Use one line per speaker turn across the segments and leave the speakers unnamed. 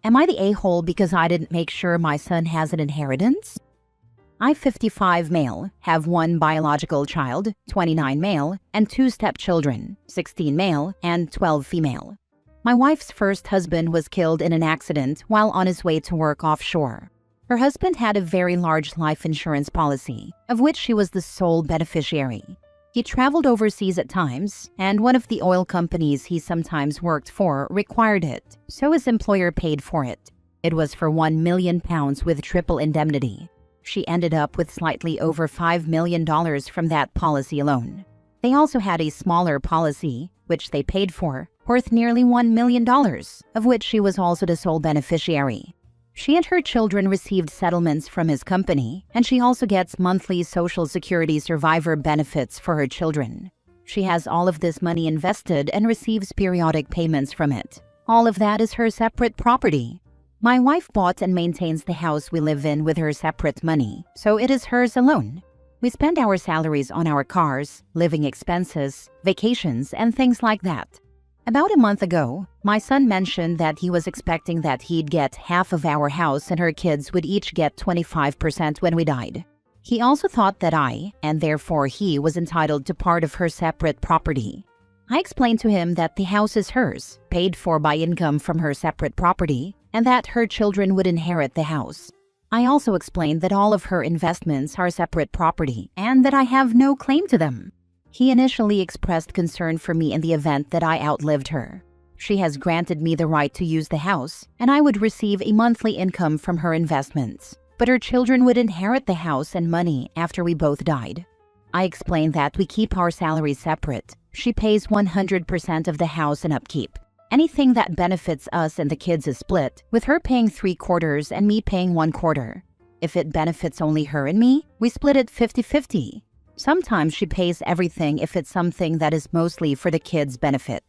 Am I the a-hole because I didn't make sure my son has an inheritance? I, 55 male, have 1 biological child, 29 male, and 2 stepchildren, 16 male and 12 female. My wife's first husband was killed in an accident while on his way to work offshore. Her husband had a very large life insurance policy, of which she was the sole beneficiary. He traveled overseas at times, and one of the oil companies he sometimes worked for required it, so his employer paid for it. It was for £1 million with triple indemnity. She ended up with slightly over $5 million from that policy alone. They also had a smaller policy, which they paid for, worth nearly $1 million, of which she was also the sole beneficiary. She and her children received settlements from his company, and she also gets monthly Social Security survivor benefits for her children. She has all of this money invested and receives periodic payments from it. All of that is her separate property. My wife bought and maintains the house we live in with her separate money, so it is hers alone. We spend our salaries on our cars, living expenses, vacations, and things like that. About a month ago, my son mentioned that he was expecting that he'd get half of our house and her kids would each get 25% when we died. He also thought that I, and therefore he, was entitled to part of her separate property. I explained to him that the house is hers, paid for by income from her separate property, and that her children would inherit the house. I also explained that all of her investments are separate property and that I have no claim to them. He initially expressed concern for me in the event that I outlived her. She has granted me the right to use the house, and I would receive a monthly income from her investments, but her children would inherit the house and money after we both died. I explained that we keep our salaries separate. She pays 100% of the house and upkeep. Anything that benefits us and the kids is split, with her paying 3/4 and me paying 1/4. If it benefits only her and me, we split it 50-50. Sometimes she pays everything if it's something that is mostly for the kids' benefit.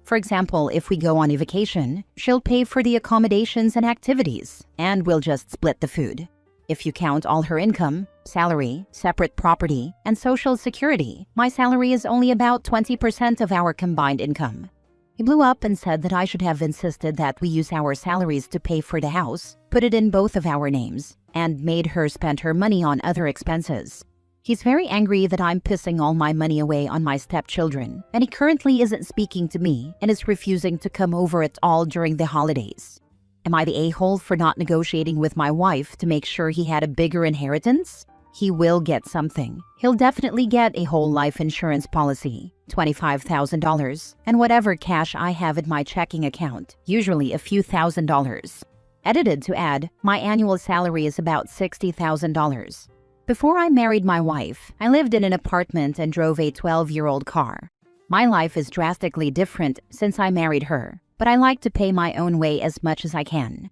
For example, if we go on a vacation, she'll pay for the accommodations and activities, and we'll just split the food. If you count all her income, salary, separate property, and Social Security, my salary is only about 20% of our combined income. He blew up and said that I should have insisted that we use our salaries to pay for the house, put it in both of our names, and made her spend her money on other expenses. He's very angry that I'm pissing all my money away on my stepchildren, and he currently isn't speaking to me and is refusing to come over at all during the holidays. Am I the a-hole for not negotiating with my wife to make sure he had a bigger inheritance? He will get something. He'll definitely get a whole life insurance policy, $25,000, and whatever cash I have in my checking account, usually a few $1,000s. Edited to add, my annual salary is about $60,000. Before I married my wife, I lived in an apartment and drove a 12-year-old car. My life is drastically different since I married her, but I like to pay my own way as much as I can.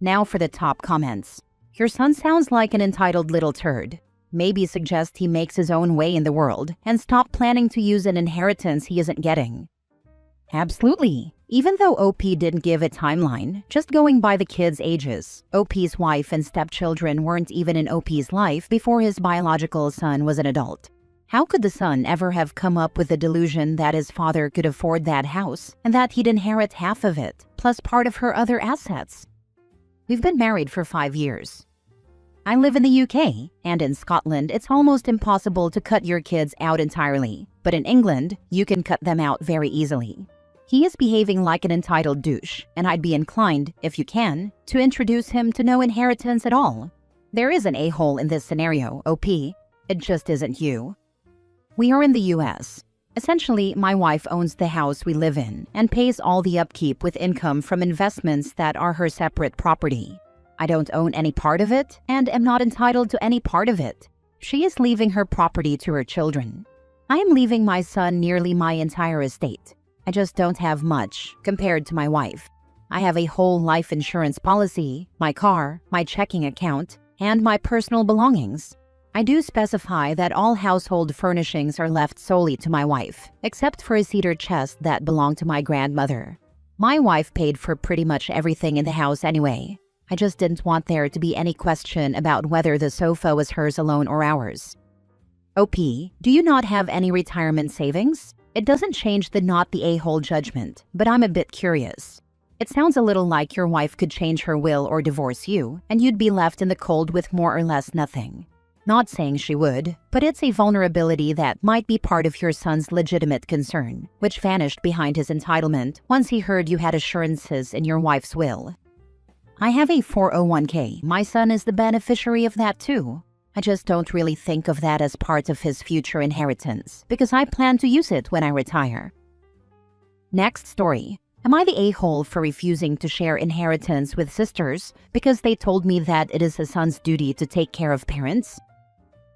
Now for the top comments. Your son sounds like an entitled little turd. Maybe suggest he makes his own way in the world and stop planning to use an inheritance he isn't getting. Absolutely. Even though OP didn't give a timeline, just going by the kids' ages, OP's wife and stepchildren weren't even in OP's life before his biological son was an adult. How could the son ever have come up with the delusion that his father could afford that house and that he'd inherit half of it, plus part of her other assets? We've been married for 5 years. I live in the UK, and in Scotland it's almost impossible to cut your kids out entirely, but in England, you can cut them out very easily. He is behaving like an entitled douche, and I'd be inclined, if you can, to introduce him to no inheritance at all. There is an a-hole in this scenario, OP. It just isn't you. We are in the US. Essentially, my wife owns the house we live in and pays all the upkeep with income from investments that are her separate property. I don't own any part of it and am not entitled to any part of it. She is leaving her property to her children. I am leaving my son nearly my entire estate. I just don't have much compared to my wife. I have a whole life insurance policy, my car, my checking account, and my personal belongings. I do specify that all household furnishings are left solely to my wife, except for a cedar chest that belonged to my grandmother. My wife paid for pretty much everything in the house anyway. I just didn't want there to be any question about whether the sofa was hers alone or ours. OP, do you not have any retirement savings? It doesn't change the not the a-hole judgment, but I'm a bit curious. It sounds a little like your wife could change her will or divorce you, and you'd be left in the cold with more or less nothing. Not saying she would, but it's a vulnerability that might be part of your son's legitimate concern, which vanished behind his entitlement once he heard you had assurances in your wife's will. I have a 401k. My son is the beneficiary of that too. I just don't really think of that as part of his future inheritance because I plan to use it when I retire. Next story. Am I the a-hole for refusing to share inheritance with sisters because they told me that it is a son's duty to take care of parents?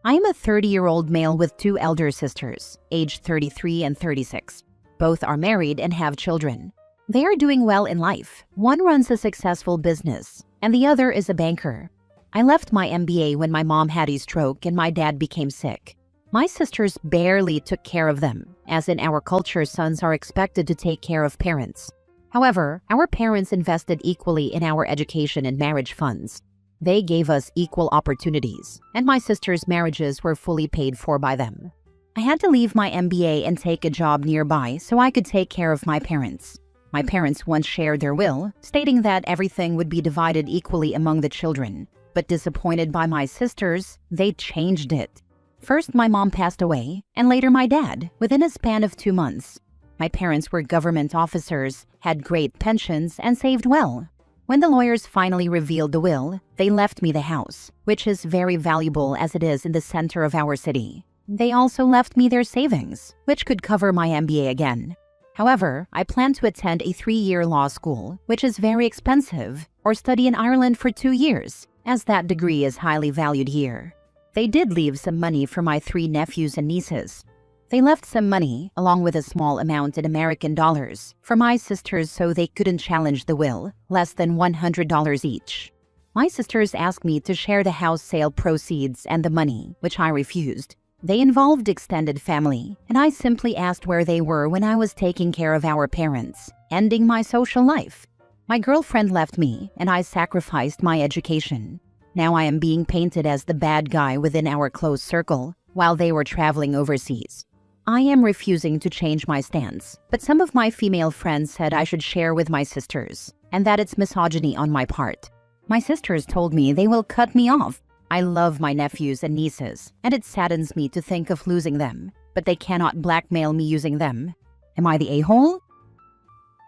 I am a 30-year-old male with two elder sisters, aged 33 and 36. Both are married and have children. They are doing well in life. One runs a successful business, and the other is a banker. I left my MBA when my mom had a stroke and my dad became sick. My sisters barely took care of them, as in our culture, sons are expected to take care of parents. However, our parents invested equally in our education and marriage funds. They gave us equal opportunities, and my sisters' marriages were fully paid for by them. I had to leave my MBA and take a job nearby so I could take care of my parents. My parents once shared their will, stating that everything would be divided equally among the children. But disappointed by my sisters, they changed it. First, my mom passed away, and later my dad, within a span of 2 months. My parents were government officers, had great pensions, and saved well. When the lawyers finally revealed the will, they left me the house, which is very valuable as it is in the center of our city. They also left me their savings, which could cover my MBA again. However, I plan to attend a 3-year law school, which is very expensive, or study in Ireland for 2 years, as that degree is highly valued here. They did leave some money for my 3 nephews and nieces. They left some money, along with a small amount in American dollars, for my sisters so they couldn't challenge the will, less than $100 each. My sisters asked me to share the house sale proceeds and the money, which I refused. They involved extended family, and I simply asked where they were when I was taking care of our parents, ending my social life. My girlfriend left me, and I sacrificed my education. Now I am being painted as the bad guy within our close circle, while they were traveling overseas. I am refusing to change my stance, but some of my female friends said I should share with my sisters, and that it's misogyny on my part. My sisters told me they will cut me off. I love my nephews and nieces, and it saddens me to think of losing them, but they cannot blackmail me using them. Am I the a-hole?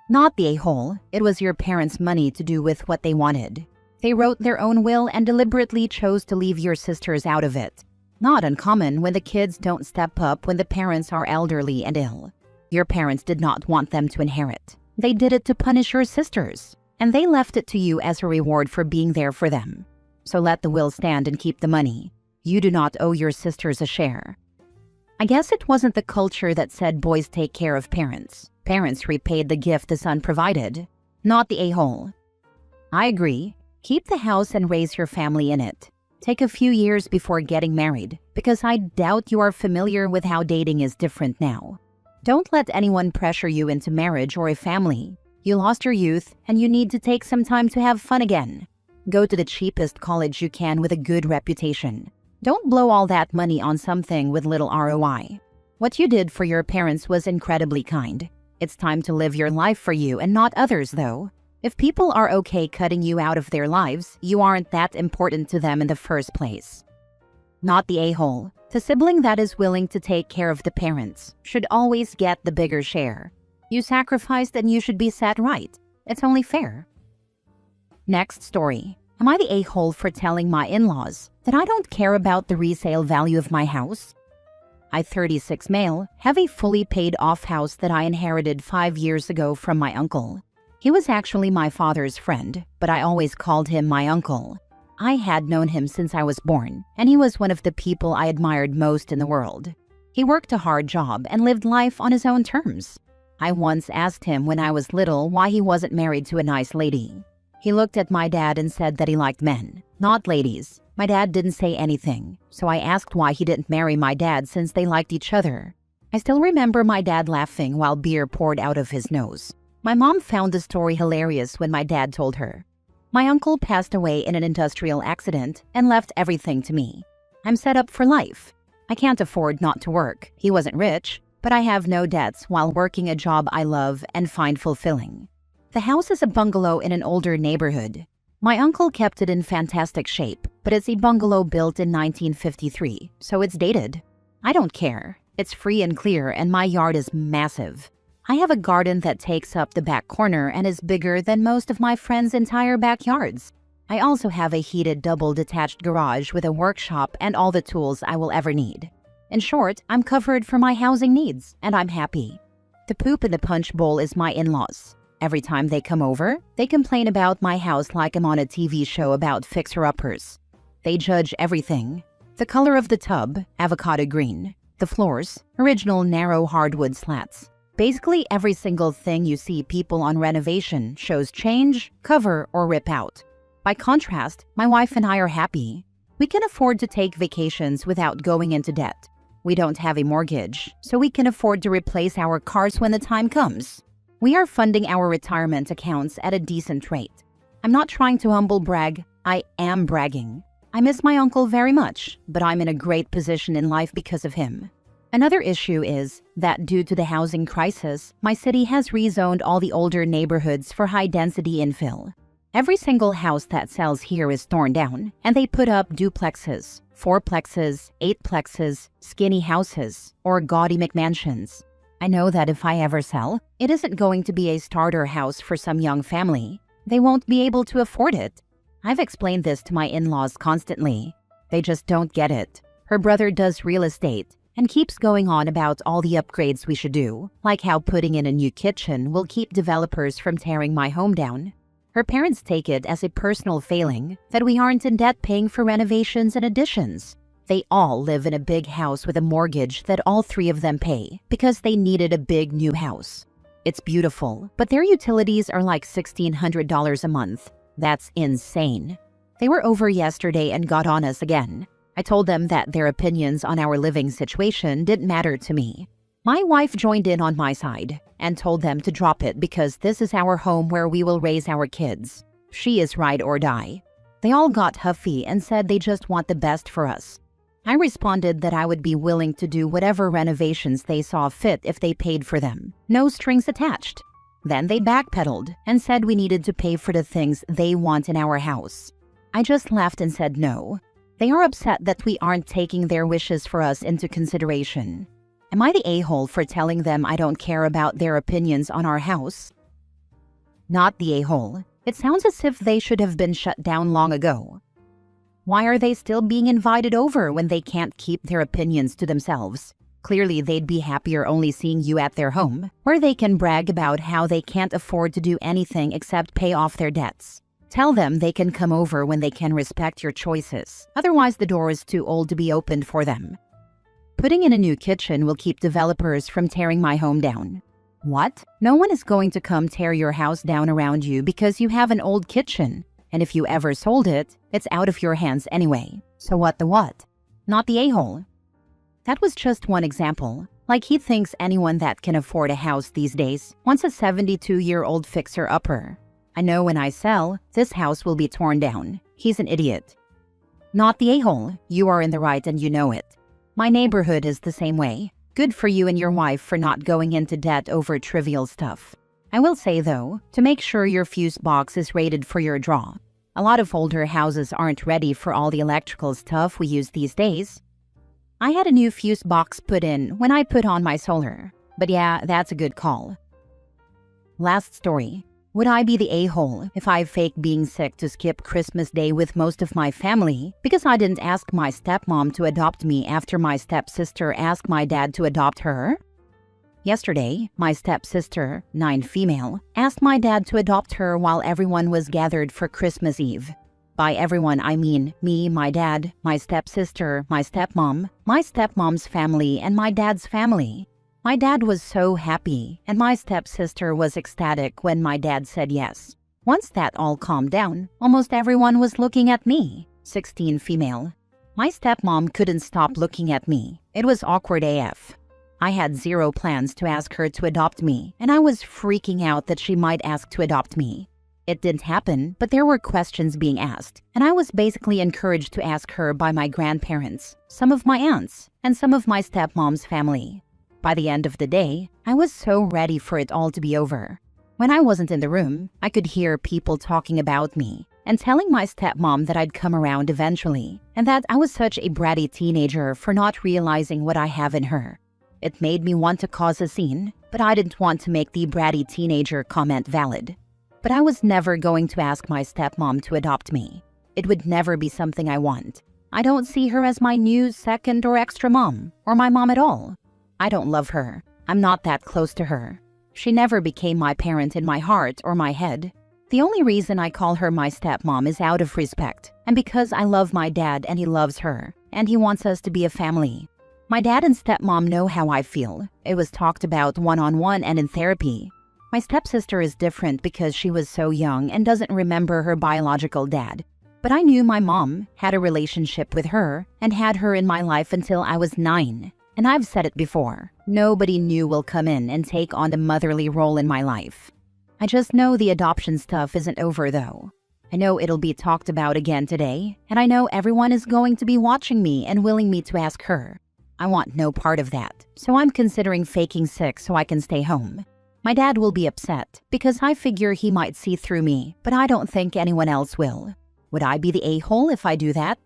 Not the a-hole. It was your parents' money to do with what they wanted. They wrote their own will and deliberately chose to leave your sisters out of it. Not uncommon when the kids don't step up when the parents are elderly and ill. Your parents did not want them to inherit. They did it to punish your sisters, and they left it to you as a reward for being there for them. So let the will stand and keep the money. You do not owe your sisters a share. I guess it wasn't the culture that said boys take care of parents. Parents repaid the gift the son provided. Not the a-hole. I agree. Keep the house and raise your family in it. Take a few years before getting married, because I doubt you are familiar with how dating is different now. Don't let anyone pressure you into marriage or a family. You lost your youth, and you need to take some time to have fun again. Go to the cheapest college you can with a good reputation. Don't blow all that money on something with little ROI. What you did for your parents was incredibly kind. It's time to live your life for you and not others, though. If people are okay cutting you out of their lives, you aren't that important to them in the first place. Not the a-hole. The sibling that is willing to take care of the parents should always get the bigger share. You sacrificed and you should be set right. It's only fair. Next story. Am I the a-hole for telling my in-laws that I don't care about the resale value of my house? I, 36 male, have a fully paid off house that I inherited 5 years ago from my uncle. He was actually my father's friend, but I always called him my uncle. I had known him since I was born, and he was one of the people I admired most in the world. He worked a hard job and lived life on his own terms. I once asked him when I was little why he wasn't married to a nice lady. He looked at my dad and said that he liked men, not ladies. My dad didn't say anything, so I asked why he didn't marry my dad since they liked each other. I still remember my dad laughing while beer poured out of his nose. My mom found the story hilarious when my dad told her. My uncle passed away in an industrial accident and left everything to me. I'm set up for life. I can't afford not to work. He wasn't rich, but I have no debts while working a job I love and find fulfilling. The house is a bungalow in an older neighborhood. My uncle kept it in fantastic shape, but it's a bungalow built in 1953, so it's dated. I don't care. It's free and clear, and my yard is massive. I have a garden that takes up the back corner and is bigger than most of my friends' entire backyards. I also have a heated double-detached garage with a workshop and all the tools I will ever need. In short, I'm covered for my housing needs, and I'm happy. The poop in the punch bowl is my in-laws. Every time they come over, they complain about my house like I'm on a TV show about fixer-uppers. They judge everything. The color of the tub, avocado green. The floors, original narrow hardwood slats. Basically every single thing you see people on renovation shows change, cover, or rip out. By contrast, my wife and I are happy. We can afford to take vacations without going into debt. We don't have a mortgage, so we can afford to replace our cars when the time comes. We are funding our retirement accounts at a decent rate. I'm not trying to humble brag, I am bragging. I miss my uncle very much, but I'm in a great position in life because of him. Another issue is that due to the housing crisis, my city has rezoned all the older neighborhoods for high-density infill. Every single house that sells here is torn down, and they put up duplexes, fourplexes, eightplexes, skinny houses, or gaudy McMansions. I know that if I ever sell, it isn't going to be a starter house for some young family. They won't be able to afford it. I've explained this to my in-laws constantly. They just don't get it. Her brother does real estate and keeps going on about all the upgrades we should do, like how putting in a new kitchen will keep developers from tearing my home down. Her parents take it as a personal failing that we aren't in debt paying for renovations and additions. They all live in a big house with a mortgage that all three of them pay because they needed a big new house. It's beautiful, but their utilities are like $1,600 a month. That's insane. They were over yesterday and got on us again. I told them that their opinions on our living situation didn't matter to me. My wife joined in on my side and told them to drop it because this is our home where we will raise our kids. She is ride or die. They all got huffy and said they just want the best for us. I responded that I would be willing to do whatever renovations they saw fit if they paid for them. No strings attached. Then they backpedaled and said we needed to pay for the things they want in our house. I just laughed and said no. They are upset that we aren't taking their wishes for us into consideration. Am I the a-hole for telling them I don't care about their opinions on our house? Not the a-hole. It sounds as if they should have been shut down long ago. Why are they still being invited over when they can't keep their opinions to themselves? Clearly, they'd be happier only seeing you at their home, where they can brag about how they can't afford to do anything except pay off their debts. Tell them they can come over when they can respect your choices. Otherwise, the door is too old to be opened for them. Putting in a new kitchen will keep developers from tearing my home down. What? No one is going to come tear your house down around you because you have an old kitchen. And if you ever sold it, it's out of your hands anyway. So what the what? Not the a-hole. That was just one example. Like he thinks anyone that can afford a house these days wants a 72-year-old fixer-upper. I know when I sell, this house will be torn down. He's an idiot. Not the a-hole. You are in the right and you know it. My neighborhood is the same way. Good for you and your wife for not going into debt over trivial stuff. I will say, though, to make sure your fuse box is rated for your draw. A lot of older houses aren't ready for all the electrical stuff we use these days. I had a new fuse box put in when I put on my solar. But yeah, that's a good call. Last story. Would I be the a-hole if I faked being sick to skip Christmas Day with most of my family because I didn't ask my stepmom to adopt me after my stepsister asked my dad to adopt her? Yesterday, my stepsister, 9 female, asked my dad to adopt her while everyone was gathered for Christmas Eve. By everyone, I mean me, my dad, my stepsister, my stepmom's family, and my dad's family. My dad was so happy, and my stepsister was ecstatic when my dad said yes. Once that all calmed down, almost everyone was looking at me, 16 female. My stepmom couldn't stop looking at me. It was awkward AF. I had zero plans to ask her to adopt me, and I was freaking out that she might ask to adopt me. It didn't happen, but there were questions being asked, and I was basically encouraged to ask her by my grandparents, some of my aunts, and some of my stepmom's family. By the end of the day, I was so ready for it all to be over. When I wasn't in the room, I could hear people talking about me and telling my stepmom that I'd come around eventually and that I was such a bratty teenager for not realizing what I have in her. It made me want to cause a scene, but I didn't want to make the bratty teenager comment valid. But I was never going to ask my stepmom to adopt me. It would never be something I want. I don't see her as my new second or extra mom, or my mom at all. I don't love her. I'm not that close to her. She never became my parent in my heart or my head. The only reason I call her my stepmom is out of respect, and because I love my dad and he loves her, and he wants us to be a family. My dad and stepmom know how I feel. It was talked about one-on-one and in therapy. My stepsister is different because she was so young and doesn't remember her biological dad. But I knew my mom, had a relationship with her, and had her in my life until I was 9. And I've said it before, nobody new will come in and take on the motherly role in my life. I just know the adoption stuff isn't over though. I know it'll be talked about again today, and I know everyone is going to be watching me and willing me to ask her. I want no part of that, so I'm considering faking sick so I can stay home. My dad will be upset because I figure he might see through me, but I don't think anyone else will. Would I be the a-hole if I do that?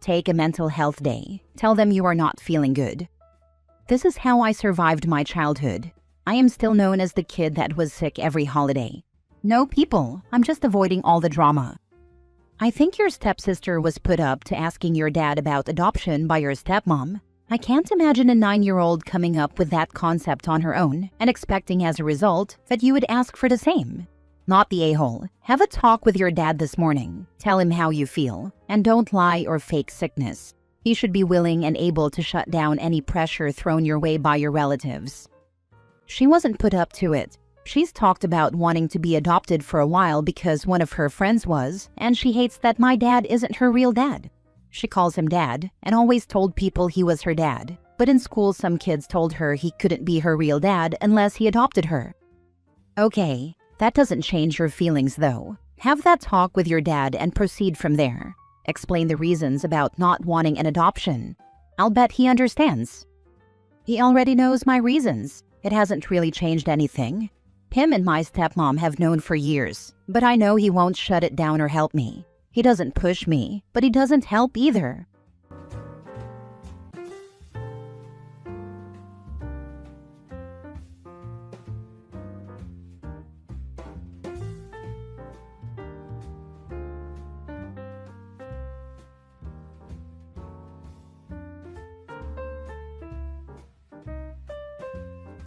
Take a mental health day. Tell them you are not feeling good. This is how I survived my childhood. I am still known as the kid that was sick every holiday. No people, I'm just avoiding all the drama. I think your stepsister was put up to asking your dad about adoption by your stepmom. I can't imagine a 9-year-old coming up with that concept on her own and expecting as a result that you would ask for the same. Not the a-hole. Have a talk with your dad this morning. Tell him how you feel. And don't lie or fake sickness. He should be willing and able to shut down any pressure thrown your way by your relatives. She wasn't put up to it. She's talked about wanting to be adopted for a while because one of her friends was, and she hates that my dad isn't her real dad. She calls him dad and always told people he was her dad. But in school, some kids told her he couldn't be her real dad unless he adopted her. Okay, that doesn't change your feelings though. Have that talk with your dad and proceed from there. Explain the reasons about not wanting an adoption. I'll bet he understands. He already knows my reasons. It hasn't really changed anything. Him and my stepmom have known for years, but I know he won't shut it down or help me. He doesn't push me, but he doesn't help either.